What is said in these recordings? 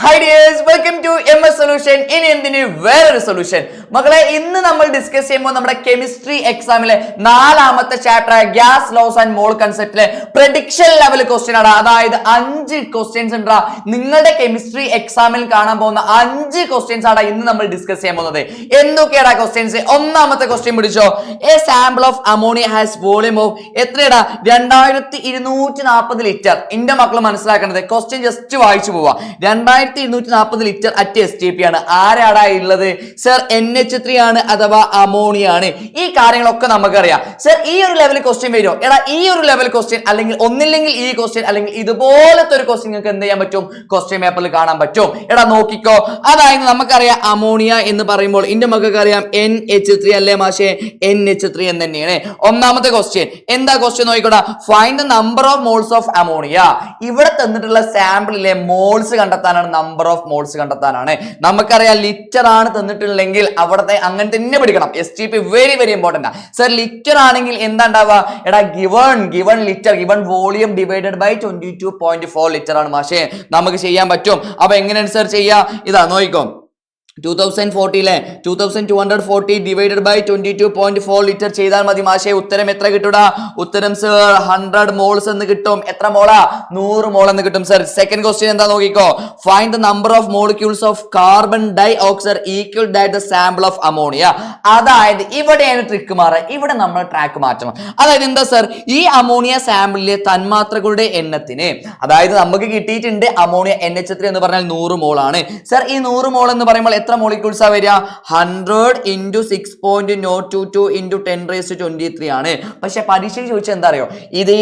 Hi dears, welcome to MS Solution. ഇനി എന്തിന് വേറൊരു സൊല്യൂഷൻ മക്കളെ. ഇന്ന് നമ്മൾ ഡിസ്കസ് ചെയ്യുമ്പോൾ നമ്മുടെ കെമിസ്ട്രി എക്സാമിലെ 4ാമത്തെ chapter gas loss and mole കൺസെപ്റ്റിലെ പ്രഡിക്ഷൻ ലെവൽ ക്വസ്റ്റ്യൻ ആണ്. അതായത് 5 ക്വസ്റ്റ്യൻസ് ഉണ്ടാ നിങ്ങളുടെ കെമിസ്ട്രി എക്സാമിൽ കാണാൻ പോകുന്ന 5 ക്വസ്റ്റ്യൻസ് ആണ് ഇന്ന് നമ്മൾ ഡിസ്കസ് ചെയ്യാൻ പോകുന്നത്. എന്തൊക്കെയാണ് ക്വസ്റ്റ്യൻസ്? ഒന്നാമത്തെ ക്വസ്റ്റ്യൻ പിടിച്ചോ. A sample of ammonia has volume of എത്രയാടാ? 2240 ലിറ്റർ. എന്റെ മക്കൾ മനസ്സിലാക്കേണ്ടത് ക്വസ്റ്റ്യൻ ജസ്റ്റ് വായിച്ചു പോവാ. 2240 ലിറ്റർ അറ്റ് STP ആണ്. ആരാടാ ഉള്ളത്? സർ NH3 ആണ് അഥവാ അമോണിയ ആണ്. ഈ കാര്യങ്ങളൊക്കെ നമുക്കറിയാം. സർ ഈ ഒരു ലെവൽ ക്വസ്റ്റ്യൻ വരുമോ? എടാ ഈ ഒരു ലെവൽ ക്വസ്റ്റ്യൻ അല്ലെങ്കിൽ ഒന്നില്ലെങ്കിൽ ഈ ക്വസ്റ്റ്യൻ അല്ലെങ്കിൽ ഇതുപോലത്തെ ഒരു ക്വസ്റ്റ്യൻ നിങ്ങൾക്ക് എന്ത് ചെയ്യാൻ പറ്റും? ക്വസ്റ്റ്യൻ പേപ്പറിൽ കാണാൻ പറ്റും. എടാ നോക്കിക്കോ. അതായത് നമുക്കറിയാം അമോണിയ എന്ന് പറയുമ്പോൾ ഇന്റെ മക്കൾക്ക് അറിയാം NH3 അല്ലേ മാഷേ? NH3 എന്ന് തന്നെയാണ്. ഒന്നാമത്തെ ക്വസ്റ്റ്യൻ എന്താ? ക്വസ്റ്റ്യൻ നോക്കിക്കോടാ. Find the number of moles of ammonia. ഇവിടെ തന്നിട്ടുള്ള സാമ്പിളിലെ മോൾസ് കണ്ടെത്താനാണ്, നമ്പർ ഓഫ് മോൾസ് കണ്ടെത്താനാണ്. നമുക്കറിയാം ലിറ്റർ ആണ് തന്നിട്ടുണ്ടെങ്കിൽ അവിടത്തെ അങ്ങനെ തന്നെ പിടിക്കണം. STP very very important. Sir litre ആണെങ്കിൽ എന്താ ഉണ്ടാവുക? എടാ given litre given volume divided by 22.4 litre ആണ് മാഷേ. നമുക്ക് ചെയ്യാൻ പറ്റും. അപ്പൊ എങ്ങനെയാണ് സർ ചെയ്യാ? ഇതാ നോക്കിക്കോ. 2040 2240 ഡിവൈഡഡ് ബൈ 22.4 ലിറ്റർ ചെയ്താൽ മതി മാഷേ. ഉത്തരം എത്ര കിട്ടൂടാ? ഉത്തരം സർ 100 മോൾസ് എന്ന് കിട്ടും. എത്ര മോളാ? 100 മോൾ എന്ന് കിട്ടും സർ. സെക്കൻഡ് ക്വസ്റ്റ്യൻ എന്താ നോക്കിക്കോ. Find the number of molecules of carbon dioxide equal that the sample of ammonia. അതായത് ഇവിടെയാണ് ട്രിക്ക് മാറുക. ഇവിടെ നമ്മൾ ട്രാക്ക് മാറ്റണം. അതായത് എന്താ സർ? ഈ അമോണിയ സാമ്പിളിലെ തന്മാത്രകളുടെ എണ്ണത്തിന്, അതായത് നമുക്ക് കിട്ടിയിട്ടുണ്ട് അമോണിയ NH3 എന്ന് പറഞ്ഞാൽ 100 മോൾ ആണ് സർ. ഈ 100 മോൾ എന്ന് പറയുമ്പോൾ എത്ര മോളിക്യൂൾസ് ആ വരിക? 100 × 6.022 × 10⁻23 ആണ്. പക്ഷെ പരീക്ഷയ്ക്ക് ചോദിച്ചാൽ എന്താ അറിയോ? ഇതേ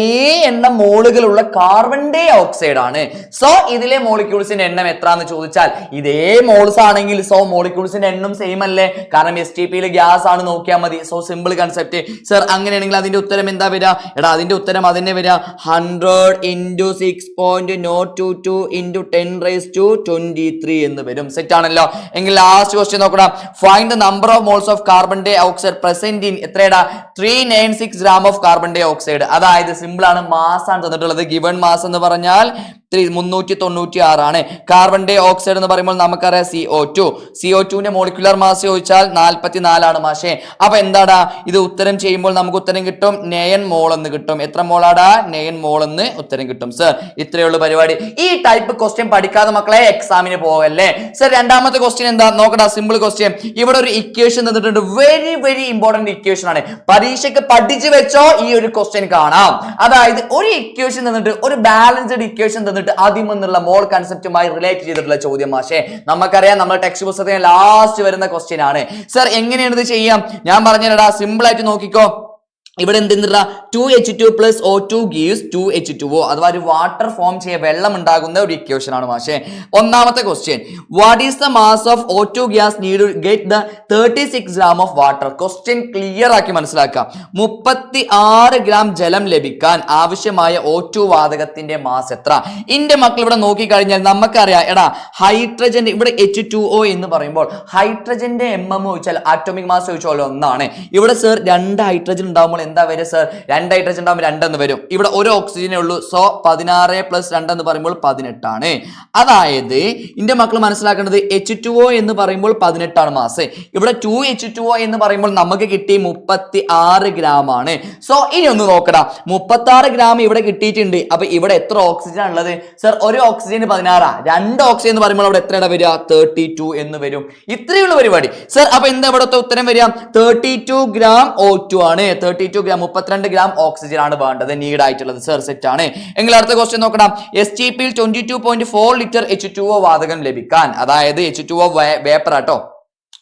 എണ്ണം മോളുകളുള്ള കാർബൺ ഡൈ ഓക്സൈഡ് ആണ്. സോ ഇതിലെ മോളിക്യൂൾസിന്റെ എണ്ണം എത്ര എന്ന് ചോദിച്ചാൽ ഇതേ മോൾസ് ആണെങ്കിൽ സോ മോളിക്യൂൾസിന്റെ എണ്ണം സെയിം അല്ലേ? കാരണം STPയിൽ ഗ്യാസ് ആണ്, നോക്കിയാൽ മതി. So simple concept sir. അങ്ങനെയാണെങ്കിൽ അതിന്റെ ഉത്തരം എന്താ വരിക? എടാ അതിന്റെ ഉത്തരം അതിനെ വരിക 100 × 6.022 × 10⁻23 എന്ന് വരും. സെറ്റ് ആണല്ലോ. എങ്കിൽ ലാസ്റ്റ് ക്വസ്റ്റ്യൻ നോക്കണം. Find the number of moles of carbon dioxide present in എത്രയാടാ? 396 gram of carbon dioxide. അതായത് സിമ്പിൾ ആണ്, മാസ് ആണ് തന്നിട്ടുള്ളത്. ഗിവൺ മാസ് എന്ന് പറഞ്ഞാൽ 396 ആണ്. കാർബൺ ഡൈ ഓക്സൈഡ് എന്ന് പറയുമ്പോൾ നമുക്കറിയാം CO2ന്റെ മോളിക്കുലർ മാസ് ചോദിച്ചാൽ 44 ആണ് മാഷേ. അപ്പൊ എന്താടാ ഇത് ഉത്തരം ചെയ്യുമ്പോൾ നമുക്ക് ഉത്തരം കിട്ടും 9 മോൾ എന്ന് കിട്ടും. എത്ര മോളാടാ? 9 മോൾ എന്ന് ഉത്തരം കിട്ടും സർ. ഇത്രയുള്ള പരിപാടി. ഈ ടൈപ്പ് ക്വസ്റ്റ്യൻ പഠിക്കാതെ മക്കളെ എക്സാമിന് പോകല്ലേ സർ. രണ്ടാമത്തെ ക്വസ്റ്റ്യൻ എന്താ നോക്കടാ. Simple question. ഇവിടെ ഒരു ഇക്വേഷൻ തന്നിട്ടുണ്ട്. വെരി വെരി ഇമ്പോർട്ടന്റ് ഇക്വേഷൻ ആണ്. പരീക്ഷയ്ക്ക് പഠിച്ചു വെച്ചോ. ഈ ഒരു ക്വസ്റ്റ്യൻ കാണാം. അതായത് ഒരു ഇക്വേഷൻ തന്നിട്ട്, ഒരു ബാലൻസ്ഡ് ഇക്വേഷൻ തന്നിട്ട് ആദ്യം എന്നുള്ള മോൾ കൺസെപ്റ്റുമായി റിലേറ്റ് ചെയ്തിട്ടുള്ള ചോദ്യം മാഷേ. നമുക്കറിയാം നമ്മുടെ ടെക്സ്റ്റ് പുസ്തകത്തിന് ലാസ്റ്റ് വരുന്ന ക്വസ്റ്റ്യൻ ആണ് സർ. എങ്ങനെയാണ് ഇത് ചെയ്യാം? ഞാൻ പറഞ്ഞുതരാ. സിമ്പിൾ ആയിട്ട് നോക്കിക്കോ. ഇവിടെ എന്തെന്നില്ല 2H2 + O2 gives 2H2O. അഥവാ ഒരു വാട്ടർ ഫോം ചെയ്യാൻ വെള്ളം ഉണ്ടാകുന്ന ഒരു ഇക്വേഷൻ ആണ് മാഷേ. ഒന്നാമത്തെ question. What is the mass of O2 gas need to get the 36 gram of water? Question clear ആക്കി മനസ്സിലാക്കാം. 36 ഗ്രാം ജലം ലഭിക്കാൻ ആവശ്യമായ O2 വാതകത്തിന്റെ മാസ് എത്ര? ഇന്റെ മക്കൾ ഇവിടെ നോക്കിക്കഴിഞ്ഞാൽ നമുക്കറിയാം. എടാ ഹൈഡ്രജൻ ഇവിടെ H2O എന്ന് പറയുമ്പോൾ ഹൈഡ്രജന്റെ ചോദിച്ചാൽ ആറ്റോമിക് മാസ് ചോദിച്ചാൽ 1 ആണ്. ഇവിടെ സർ 2 ഹൈഡ്രജൻ ഉണ്ടാകുമ്പോൾ എന്താ വരിക സർ? 2 ഹൈഡ്രജൻ ഉണ്ടാകുമ്പോൾ 2 എന്ന് വരും. ഇവിടെ ഒരു ഓക്സിജനേ ഉള്ളൂ. സോ 16 + 2 എന്ന് പറയുമ്പോൾ 18 ആണ്. അതായത് ഇന്റെ മക്കൾ മനസ്സിലാക്കേണ്ടത് H2O എന്ന് പറയുമ്പോൾ 18 ആണ് മാസ്. ഇവിടെ 2H2O എന്ന് പറയുമ്പോൾ നമുക്ക് കിട്ടി 36 ഗ്രാം ആണ്. സോ ഇനി ഒന്ന് നോക്കടാ. 36 ഗ്രാം ഇവിടെ കിട്ടിയിട്ടുണ്ട്. അപ്പൊ ഇവിടെ എത്ര ഓക്സിജൻ ഉള്ളത് സർ? ഒരു ഓക്സിജന് 16. 2 ഓക്സിജൻ എന്ന് പറയുമ്പോൾ അവിടെ എത്രയാണ് വരിക? 32 എന്ന് വരും. ഇത്രയുള്ള പരിപാടി സർ. അപ്പൊ എന്താ ഇവിടുത്തെ ഉത്തരം വരിക? 32 ഗ്രാം O2 ആണ്. 32 ഗ്രാം 32 ഗ്രാം ഓക്സിജൻ ആണ് വേണ്ടത്, നീഡ് ആയിട്ടുള്ളത് സർ. സെറ്റ് ആണ്. എങ്കിൽ അടുത്ത ക്വസ്റ്റ്യൻ നോക്കണം. STPയിൽ 22.4 ലിറ്റർ H2O വാതകം ലഭിക്കാൻ, അതായത് H2O വേപ്പർ ആട്ടോ,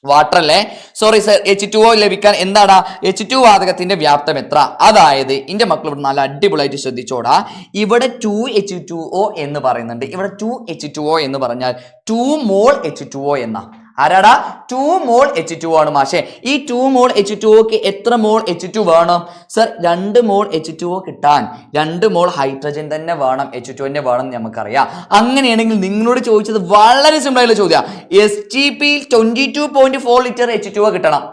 വാട്ടർ അല്ലേ, സോറി സർ, H2O ലഭിക്കാൻ എന്താടാ? H2 വാതകത്തിന്റെ വ്യാപ്തം എത്ര? അതായത് ഇന്റെ മക്കൾ ഇവിടെ നല്ല അടിപൊളിയായിട്ട് ശ്രദ്ധിച്ചോടാ. ഇവിടെ 2H2O എന്ന് പറയുന്നുണ്ട്. ഇവിടെ 2H2O എന്ന് പറഞ്ഞാൽ 2 മോൾ H2O എന്ന ആരാടാ? 2 മോൾ H2O ആണ് മാഷേ. ഈ 2 മോൾ H2Oക്ക് എത്ര മോൾ H2 വേണം സർ? 2 മോൾ H2O കിട്ടാൻ 2 മോൾ ഹൈഡ്രജൻ തന്നെ വേണം, H2O വേണം നമുക്കറിയാം. അങ്ങനെയാണെങ്കിൽ നിങ്ങളോട് ചോദിച്ചത് വളരെ സിമ്പിൾ ആയിട്ടുള്ള ചോദ്യം. STPയിൽ 22.4 ലിറ്റർ H2O കിട്ടണം.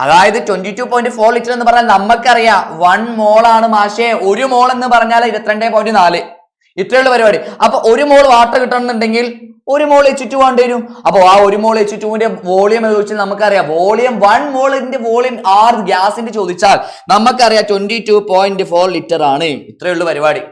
അതായത് 22.4 ലിറ്റർ എന്ന് പറഞ്ഞാൽ നമുക്കറിയാം 1 മോൾ ആണ് മാഷേ. 1 മോൾ എന്ന് പറഞ്ഞാൽ 22.4. ഇത്രയുള്ള പരിപാടി. അപ്പൊ 1 മോൾ വാട്ടർ കിട്ടണമെന്നുണ്ടെങ്കിൽ 1 മോൾ H2 വേണ്ടി വരും. അപ്പൊ ആ 1 മോൾ H2ന്റെ വോളിയം ചോദിച്ചാൽ നമുക്കറിയാം, വോളിയം 1 മോളിന്റെ വോളിയം ആർ ഗ്യാസിന്റെ ചോദിച്ചാൽ നമുക്കറിയാം 22.4 ലിറ്റർ ആണ്. ഇത്രയുള്ള പരിപാടി.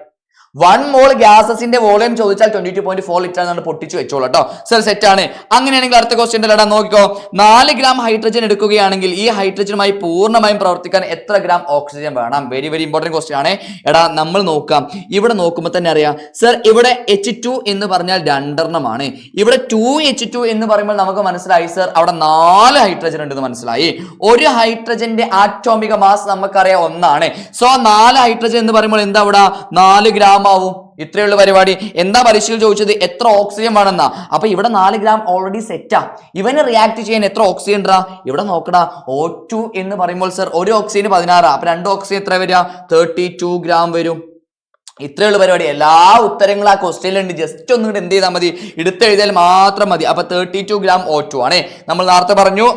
1 മോൾ ഗ്യാസസിന്റെ വോളിയം ചോദിച്ചാൽ 22.4 ലിറ്റർ എന്നാണ് പൊട്ടിച്ചു വെച്ചോളൂ കേട്ടോ. സർ സെറ്റ് ആണ്. അങ്ങനെയാണെങ്കിൽ അടുത്ത ക്വസ്റ്റ്യൻ എടാ നോക്കിക്കോ, 4 ഗ്രാം ഹൈഡ്രജൻ എടുക്കുകയാണെങ്കിൽ ഈ ഹൈഡ്രജനുമായി പൂർണ്ണമായും പ്രവർത്തിക്കാൻ എത്ര ഗ്രാം ഓക്സിജൻ വേണം? വെരി വെരി ഇമ്പോർട്ടന്റ് ക്വസ്റ്റ്യൻ ആണ്. എടാ നമ്മൾ നോക്കാം, ഇവിടെ നോക്കുമ്പോൾ തന്നെ അറിയാം സർ, ഇവിടെ H2 എന്ന് പറഞ്ഞാൽ 2 എണ്ണമാണ്. ഇവിടെ 2H2 എന്ന് പറയുമ്പോൾ നമുക്ക് മനസ്സിലായി സർ അവിടെ 4 ഹൈഡ്രജൻ ഉണ്ടെന്ന് മനസ്സിലായി. ഒരു ഹൈഡ്രജന്റെ ആറ്റോമിക മാസ് നമുക്കറിയാം 1 ആണ്. സോ 4 ഹൈഡ്രജൻ എന്ന് പറയുമ്പോൾ എന്താ ഇവിടെ 4 ഗ്രാം ആവും. ഇത്രയുള്ള പരിപാടി. എന്താ പരീക്ഷയിൽ ചോദിച്ചത്? എത്ര ഓക്സിജൻ വേണമെന്നാ. അപ്പൊ ഇവിടെ 4 ഗ്രാം ഓൾറെഡി സെറ്റാ. ഇവന് റിയാക്ട് ചെയ്യാൻ എത്ര ഓക്സിജൻ ഉണ്ടാ? ഇവിടെ നോക്കടാ, O2 എന്ന് പറയുമ്പോൾ സർ ഒരു ഓക്സിജന് 16. അപ്പൊ 2 ഓക്സിജൻ എത്ര വരിക? 32 ഗ്രാം വരും. ഇത്രയുള്ള പരിപാടി. എല്ലാ ഉത്തരങ്ങളും ആ ക്വസ്റ്റ്യനിലുണ്ട്. ജസ്റ്റ് ഒന്നും എന്ത് ചെയ്താൽ മതി, എടുത്തെഴുതിയാൽ മാത്രം മതി. അപ്പൊ 32 ഗ്രാം O2 ആണ്. നമ്മൾ നേരത്തെ പറഞ്ഞു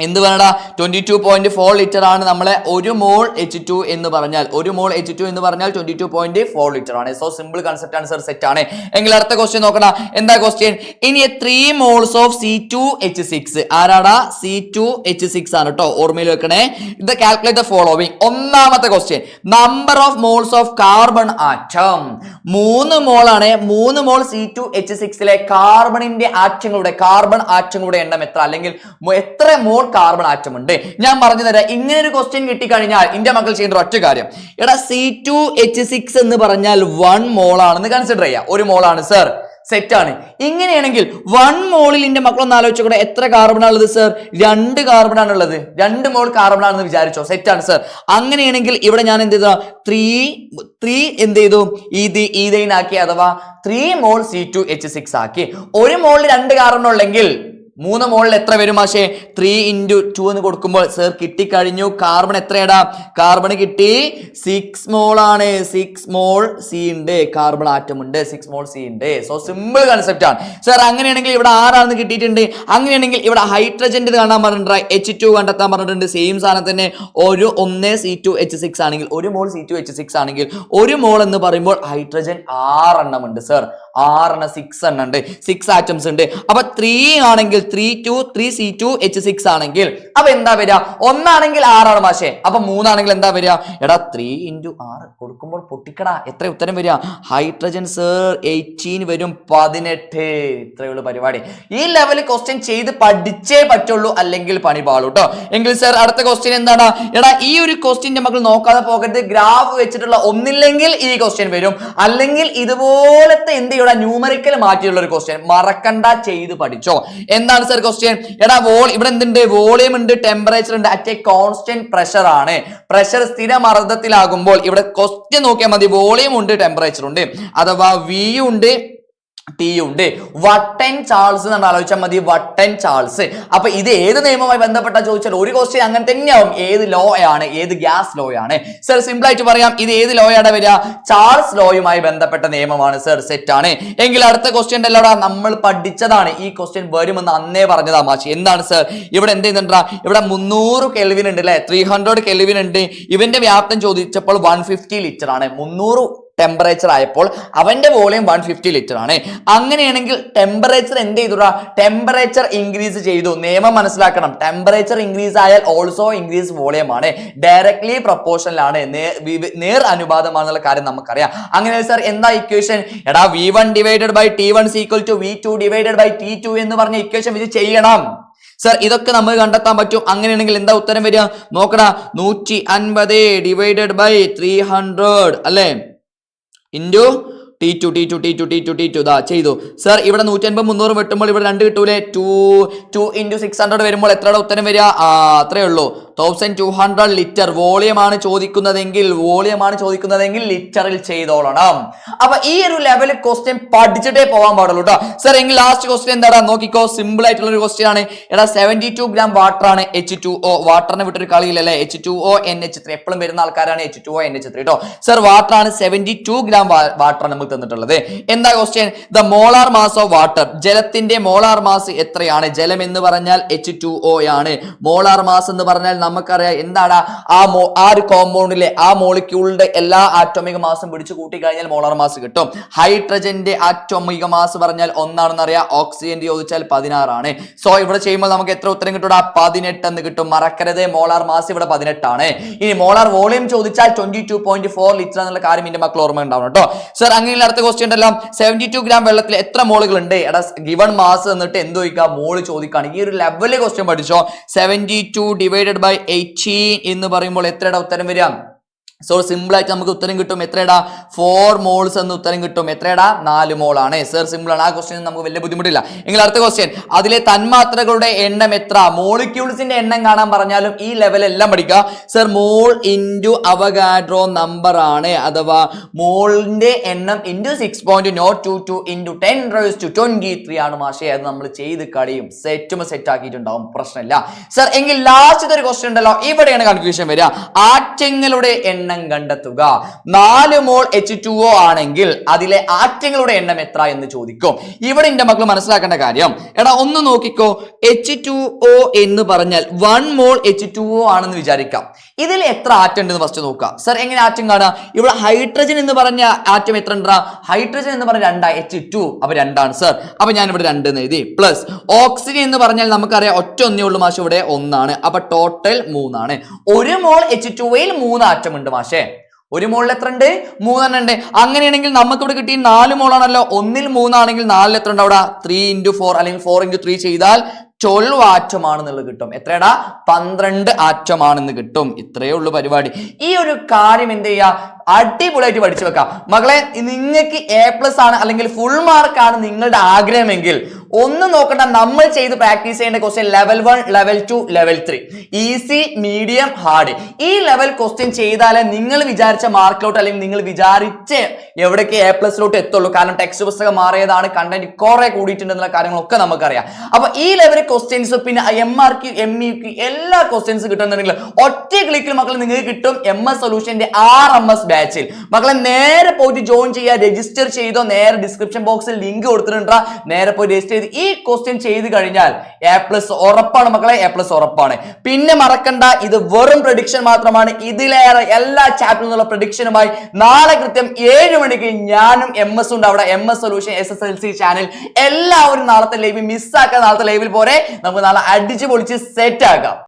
എന്ത് വേണടാ, 22.4 ലിറ്റർ ആണ് നമ്മളെ 1 മോൾ H2 എന്ന് പറഞ്ഞാൽ. 1 മോൾ H2 എന്ന് പറഞ്ഞാൽ 22.4 ലിറ്റർ ആണ്. സോ സിമ്പിൾ കൺസെപ്റ്റ് ആണ് സർ, സെറ്റ് ആണ്. എങ്കിൽ അടുത്ത ക്വസ്റ്റ്യൻ നോക്കണ. എന്താ ക്വസ്റ്റ്യൻ? ഇനി 3 മോൾസ് ഓഫ് C2H6. ആരാടാ? C2H6 ആണ് കേട്ടോ, ഓർമ്മയിൽ വെക്കണേ. ഇത് കാൽക്കുലേറ്റ് ദ ഫോളോവിങ്. ഒന്നാമത്തെ question, number of moles of carbon atom. 3 മോൾ ആണ്. 3 മോൾ C2H6ലെ കാർബണിന്റെ കാർബൺ ആറ്റങ്ങളുടെ എണ്ണം എത്ര? അല്ലെങ്കിൽ എത്ര മോൾ കാർബൺ ആറ്റം ഉണ്ട്? ഞാൻ പറഞ്ഞു തരാം. ഇങ്ങനെ ഒരു ക്വസ്റ്റ്യൻ കിട്ടിക്കഴിഞ്ഞാൽ ഇന്ത്യ മക്കൾ ചെയ്യേണ്ട ഒറ്റ കാര്യം, എടാ C2H6 എന്ന് പറഞ്ഞാൽ 1 മോൾ ആണെന്ന് കൺസിഡർ ചെയ്യാം. 1 മോൾ ആണ് സർ, സെറ്റ് ആണ്. ഇങ്ങനെയാണെങ്കിൽ 1 മോളിൽ എന്റെ മക്കളൊന്ന് ആലോചിച്ചോട്ടെ, എത്ര കാർബൺ ആണുള്ളത് സർ? 2 കാർബൺ ആണുള്ളത്. 2 മോൾ കാർബൺ ആണെന്ന് വിചാരിച്ചോ, സെറ്റ് ആണ് സർ. അങ്ങനെയാണെങ്കിൽ ഇവിടെ ഞാൻ എന്ത് ചെയ്ത 3 എന്ത് ചെയ്തു, ഈഥൈൻ ആക്കി, അഥവാ 3 മോൾ C2H6 ആക്കി. 1 മോളിൽ 2 കാർബൺ ഉള്ളെങ്കിൽ 3 മോളിൽ എത്ര വരും? പക്ഷേ 3 × 2 എന്ന് കൊടുക്കുമ്പോൾ സർ കിട്ടിക്കഴിഞ്ഞു. കാർബൺ എത്രയാടാ? കാർബൺ കിട്ടി 6 മോൾ ആണ്. 6 മോൾ സി ഉണ്ട്, കാർബൺ ആറ്റം ഉണ്ട്, 6 മോൾ സി ഉണ്ട്. സോ സിമ്പിൾ കൺസെപ്റ്റ് ആണ് സർ. അങ്ങനെയാണെങ്കിൽ ഇവിടെ ആരാണെന്ന് കിട്ടിയിട്ടുണ്ട്. അങ്ങനെയാണെങ്കിൽ ഇവിടെ ഹൈഡ്രജന്റെ കാണാൻ പറഞ്ഞിട്ടുണ്ട്, H2 കണ്ടെത്താൻ പറഞ്ഞിട്ടുണ്ട്. സെയിം സാധനം തന്നെ. 1 C2H6 ആണെങ്കിൽ, 1 മോൾ C2H6 ആണെങ്കിൽ 1 മോൾ എന്ന് പറയുമ്പോൾ ഹൈഡ്രജൻ 6 എണ്ണം ഉണ്ട് സർ. 6 എണ്ണം, 6 എണ്ണം ഉണ്ട്, 6 ആറ്റംസ് ഉണ്ട്. അപ്പൊ 3 ആണെങ്കിൽ 3 C2H6 ആണെങ്കിൽ അപ്പൊ എന്താ വരിക? 1 ആണെങ്കിൽ 6 ആണ് മാഷേ. അപ്പൊ 3 ആണെങ്കിൽ എന്താ വരിക? എടാ 3 × 6 കൊടുക്കുമ്പോൾ പൊട്ടിക്കടാ, എത്ര ഉത്തരം വരിക? ഹൈഡ്രജൻ സർ 18 വരും, 18. ഇത്രയുള്ള പരിപാടി. ഈ ലെവലിൽ ക്വസ്റ്റ്യൻ ചെയ്ത് പഠിച്ചേ പറ്റുള്ളൂ, അല്ലെങ്കിൽ പണി പാളൂ കേട്ടോ. എങ്കിൽ സർ അടുത്ത ക്വസ്റ്റ്യൻ എന്താണ്? എടാ ഈ ഒരു ക്വസ്റ്റ്യൻ മക്കൾ നോക്കാതെ പോകരുത്. ഗ്രാഫ് വെച്ചിട്ടുള്ള ഒന്നില്ലെങ്കിൽ ഈ ക്വസ്റ്റ്യൻ വരും, അല്ലെങ്കിൽ ഇതുപോലത്തെ എന്ത് ചെയ്യണം, ന്യൂമറിക്കൽ മാറ്റിയുള്ള ഒരു ക്വസ്റ്റ്യൻ. മറക്കണ്ട, ചെയ്ത് പഠിച്ചോ. എന്താണ് സർ ക്വസ്റ്റ്യൻ? എടാ ഇവിടെ എന്തുണ്ട്? വോളിയം ഉണ്ട്, ടെമ്പറേച്ചർ ഉണ്ട്, അറ്റ് എ കോൺസ്റ്റന്റ് പ്രഷർ ആണ്. പ്രഷർ സ്ഥിരമർദ്ദത്തിലാകുമ്പോൾ ഇവിടെ ക്വസ്റ്റ്യൻ നോക്കിയാൽ മതി. വോളിയം ഉണ്ട്, ടെമ്പറേച്ചർ ഉണ്ട്, അഥവാ വി ഉണ്ട്, ടി ഉണ്ട്. വട്ടൻ ചാൾസ് എന്നാണ് ആലോചിച്ചാൽ മതി. വട്ടൻ ചാൾസ്. അപ്പൊ ഇത് ഏത് നിയമവുമായി ബന്ധപ്പെട്ട ചോദിച്ചാൽ ഒരു ക്വസ്റ്റ്യൻ അങ്ങനെ തന്നെയാവും. ഏത് ലോ ആണ്? ഏത് ഗ്യാസ് ലോ ആണ് സർ? സിമ്പിൾ ആയിട്ട് പറയാം, ഇത് ഏത് ലോയാണ് വരിക? ചാൾസ് ലോയുമായി ബന്ധപ്പെട്ട നിയമമാണ് സർ. സെറ്റ് ആണ്. എങ്കിൽ അടുത്ത ക്വസ്റ്റ്യൻ അല്ലടാ, നമ്മൾ പഠിച്ചതാണ്. ഈ ക്വസ്റ്റ്യൻ വരുമെന്ന് അന്നേ പറഞ്ഞതാ മാഷി. എന്താണ് സർ? ഇവിടെ എന്ത് ചെയ്യുന്നുണ്ടാ? ഇവിടെ 300 കെൽവിൻ ഉണ്ട് അല്ലെ, 300 കെൽവിൻ ഉണ്ട്. ഇവന്റെ വ്യാപ്തം ചോദിച്ചപ്പോൾ 150 ലിറ്റർ ആണ്. 300 ടെമ്പറേച്ചർ ആയപ്പോൾ അവന്റെ വോളിയം 150 ലിറ്റർ ആണ്. അങ്ങനെയാണെങ്കിൽ ടെമ്പറേച്ചർ എന്ത് ചെയ്തുടാ? ടെമ്പറേച്ചർ ഇൻക്രീസ് ചെയ്തു. നിയമം മനസ്സിലാക്കണം. ടെമ്പറേച്ചർ ഇൻക്രീസ് ആയാൽ ഓൾസോ ഇൻക്രീസ് വോളിയം ആണ്. ഡയറക്ട്ലി പ്രൊപ്പോർഷണൽ ആണ്, നേർ അനുപാതമാണെന്നുള്ള കാര്യം നമുക്കറിയാം. അങ്ങനെ സർ എന്താ ഇക്വേഷൻ? എടാ V1 / T1 = V2 / T2 എന്ന് പറഞ്ഞ ഇക്വേഷൻ ഇത് ചെയ്യണം സർ. ഇതൊക്കെ നമുക്ക് കണ്ടെത്താൻ പറ്റും. അങ്ങനെയാണെങ്കിൽ എന്താ ഉത്തരം വരിക? നോക്കടാ, 150 / 300 അല്ലേ, ഇൻറ്റു T2 ദാ ചെയ്തു സർ. ഇവിടെ 150 300 വെട്ടുമ്പോൾ ഇവിടെ 2 കിട്ടൂലേ? 2 × 600 വരുമ്പോൾ എത്രയുടെ ഉത്തരം വരിക? അത്രേ ഉള്ളൂ, 1200 ലിറ്റർ. വോളിയം ആണ് ചോദിക്കുന്നതെങ്കിൽ ലിറ്ററിൽ ചെയ്തോളണം. അപ്പൊ ഈ ഒരു ലെവലിൽ ക്വസ്റ്റ്യൻ പഠിച്ചിട്ടേ പോകാൻ പാടുള്ളൂ കേട്ടോ സർ. എങ്കിൽ ലാസ്റ്റ് ക്വസ്റ്റ്യൻ എന്താടാ? നോക്കിക്കോ, സിമ്പിൾ ആയിട്ടുള്ള ഒരു ക്വസ്റ്റ്യൻ ആണ്. എടാ 72 ഗ്രാം വാട്ടർ ആണ് H2O. വാട്ടറിനെ വിട്ടൊരു കളിയില്ലല്ലേ, H2O NH3 എപ്പോഴും വരുന്ന ആൾക്കാരാണ് H2O NH3 കേട്ടോ സർ. വാട്ടർ ആണ്, 72 ഗ്രാം വാട്ടർ നമുക്ക് തന്നിട്ടുള്ളത്. എന്താ question? The molar mass of water, ജലത്തിന്റെ മോളാർ മാസ് എത്രയാണ്? ജലം എന്ന് പറഞ്ഞാൽ H2O ആണ്. മോളാർ മാസ് എന്ന് പറഞ്ഞാൽ നമുക്കറിയാം എന്താണ്, ആ ഒരു കോമ്പൗണ്ടിലെ ആ മോളിക്യൂളിന്റെ എല്ലാ ആറ്റോമിക മാസും പിടിച്ചു കൂട്ടി കഴിഞ്ഞാൽ മോളാർ മാസ് കിട്ടും. ഹൈഡ്രജന്റെ ആറ്റോമിക മാസ് പറഞ്ഞാൽ 1 ആണെന്ന് അറിയാം. ഓക്സിജന്റെ ചോദിച്ചാൽ 16 ആണ്. സോ ഇവിടെ ചെയ്യുമ്പോൾ നമുക്ക് എത്ര ഉത്തരം കിട്ടും? 18 എന്ന് കിട്ടും. മറക്കരുത്, മോളാർ മാസ് ഇവിടെ 18 ആണ്. ഇനി മോളാർ വോളിയം ചോദിച്ചാൽ 22.4 ലിറ്റർ എന്നുള്ള കാര്യം എന്റെ മക്കൾ ഓർമ്മ ഉണ്ടാവും കേട്ടോ. സർ അങ്ങനെ അടുത്ത ക്വസ്റ്റ്യൻ ഉണ്ടല്ലോ, 72 ഗ്രാം വെള്ളത്തിൽ എത്ര മോളുകൾ ഉണ്ട്? എടാ ഗിവൺ മാസ് എന്നിട്ട് എന്ത് ചോദിക്കുക? മോള് ചോദിക്കാണ്. ഈ ഒരു ലെവലിൽ ക്വസ്റ്റ്യൻ പഠിച്ചോ. 72 ഡിവൈഡഡ് ബൈ 18 എന്ന് പറയുമ്പോൾ എത്രയുടെ ഉത്തരം വരിക? സോ സിമ്പിൾ ആയിട്ട് നമുക്ക് ഉത്തരം കിട്ടും. എത്രയടാ? 4 മോൾസ് എന്ന് ഉത്തരം കിട്ടും. എത്രയടാ? 4 മോൾ ആണ്. സർ സിമ്പിൾ ആണ്. ആ ക്വസ്റ്റ്യൻ നമുക്ക് വലിയ ബുദ്ധിമുട്ടില്ല. എങ്കിൽ അടുത്ത ക്വസ്റ്റ്യൻ, അതിലെ തന്മാത്രകളുടെ എണ്ണം എത്ര? മോളിക്യൂൾസിന്റെ എണ്ണം കാണാൻ പറഞ്ഞാലും ഈ ലെവലെല്ലാം പഠിക്കുക. സർ മോൾ ഇൻറ്റു അവഗാഡ്രോ നമ്പർ ആണ്, അഥവാ മോളിന്റെ എണ്ണം ഇൻറ്റു 6.022 ഇൻറ്റു 10⁻23 ആണ് മാഷേ. അത് നമ്മൾ ചെയ്ത് കളിയും സെറ്റ് ആക്കിയിട്ടുണ്ടാവും, പ്രശ്നമില്ല. സർ എങ്കിൽ ലാസ്റ്റ് ഒരു ക്വസ്റ്റ്യൻ ഉണ്ടല്ലോ, ഇവിടെയാണ് കൺഫ്യൂഷൻ വരിക. ആറ്റങ്ങളുടെ എണ്ണം കണ്ടെത്തുക. 4 മോൾ H2O ആണെങ്കിൽ അതിലെ ആറ്റങ്ങളുടെ എണ്ണം എത്ര എന്ന് ചോദിക്കും. ഇവിടെ എന്റെ മക്കൾ മനസ്സിലാക്കേണ്ട കാര്യം, എടാ ഒന്ന് നോക്കിക്കോ, H2O എന്ന് പറഞ്ഞാൽ 1 മോൾ H2O ആണെന്ന് വിചാരിക്കാം. ഇതിൽ എത്ര ആറ്റം ഉണ്ടെന്ന് ഫസ്റ്റ് നോക്കുക. സർ എങ്ങനെ ആറ്റം കാണുക? ഇവിടെ ഹൈഡ്രജൻ എന്ന് പറഞ്ഞ ആറ്റം എത്ര ഉണ്ടാ? ഹൈഡ്രജൻ എന്ന് പറഞ്ഞ 2 H2, അപ്പൊ 2 ആണ് സർ. അപ്പൊ ഞാൻ ഇവിടെ 2 എന്ന് എഴുതി. പ്ലസ് ഓക്സിജൻ എന്ന് പറഞ്ഞാൽ നമുക്കറിയാം ഒറ്റ ഒന്നേ ഉള്ളൂ മാഷ്, ഇവിടെ 1 ആണ്. അപ്പൊ ടോട്ടൽ 3 ആണ്. 1 മോൾ H2Oയിൽ 3 ആറ്റം ഉണ്ട് മാഷേ. 1 മോളിൽ എത്ര ഉണ്ട്? 3 ഉണ്ട്. അങ്ങനെയാണെങ്കിൽ നമുക്ക് ഇവിടെ കിട്ടി 4 മോൾ ആണല്ലോ. 1ൽ 3 ആണെങ്കിൽ 4ൽ എത്ര ഉണ്ട്? അവിടെ 3 into 4 അല്ലെങ്കിൽ 4 into 3 ചെയ്താൽ 12 ആറ്റമാണെന്നുള്ളത് കിട്ടും. എത്രയടാ? 12 ആറ്റമാണെന്ന് കിട്ടും. ഇത്രയേ ഉള്ളൂ പരിപാടി. ഈ ഒരു കാര്യം എന്ത് ചെയ്യുക? അടിപൊളിയായിട്ട് പഠിച്ചു വെക്കാം മക്കളെ. നിങ്ങൾക്ക് A+ ആണ് അല്ലെങ്കിൽ ഫുൾ മാർക്ക് ആണ് നിങ്ങളുടെ ആഗ്രഹമെങ്കിൽ ഒന്നും നോക്കണ്ട, നമ്മൾ ചെയ്ത് പ്രാക്ടീസ് ചെയ്യേണ്ട question level 1, level 2, level 3, easy, medium, hard. ഈ ലെവൽ ക്വസ്റ്റ്യൻ ചെയ്താലേ നിങ്ങൾ വിചാരിച്ച മാർക്കിലോട്ട് അല്ലെങ്കിൽ നിങ്ങൾ വിചാരിച്ച് എവിടേക്ക് A+ലോട്ട് എത്തുള്ളൂ. കാരണം ടെക്സ്റ്റ് പുസ്തകം മാറിയതാണ്, കണ്ടന്റ് കുറെ കൂടിയിട്ടുണ്ടെന്നുള്ള കാര്യങ്ങളൊക്കെ നമുക്കറിയാം. അപ്പൊ ഈ ലെവൽ ക്വസ്റ്റ്യൻസ് പിന്നെ MRQ, MEQ എല്ലാ ക്വസ്റ്റ്യൻസ് കിട്ടുന്നുണ്ടെങ്കിൽ ഒറ്റ ക്ലിക്കിൽ മക്കൾ നിങ്ങൾക്ക് കിട്ടും MS സൊല്യൂഷന്റെ RMS ബാച്ചിൽ. മക്കളെ നേരെ പോയിട്ട് ജോയിൻ ചെയ്യുക, രജിസ്റ്റർ ചെയ്തോ. നേരെ ഡിസ്ക്രിപ്ഷൻ ബോക്സിൽ ലിങ്ക് കൊടുത്തിട്ടുണ്ടാ, നേരെ പോയി രജിസ്റ്റർ ചെയ്ത് ഈ ക്വസ്റ്റ്യൻ ചെയ്ത് കഴിഞ്ഞാൽ A+ ഉറപ്പാണ് മക്കളെ, A+ ഉറപ്പാണ്. പിന്നെ മറക്കണ്ട, ഇത് വെറും പ്രഡിക്ഷൻ മാത്രമാണ്. ഇതിലേറെ എല്ലാ ചാപ്റ്ററിൽ നിന്നുള്ള പ്രഡിക്ഷനുമായി നാളെ കൃത്യം 7 മണിക്ക് ഞാനും MS ഉണ്ട് അവിടെ, MS സൊല്യൂഷൻ SSLC ചാനൽ. എല്ലാവരും നാളത്തെ ലൈവ് മിസ്സാക്കാൻ, നാളത്തെ ലൈവിൽ പോരെ. നമുക്ക് നാളെ അടിച്ചു പൊളിച്ച് സെറ്റ് ആക്കാം.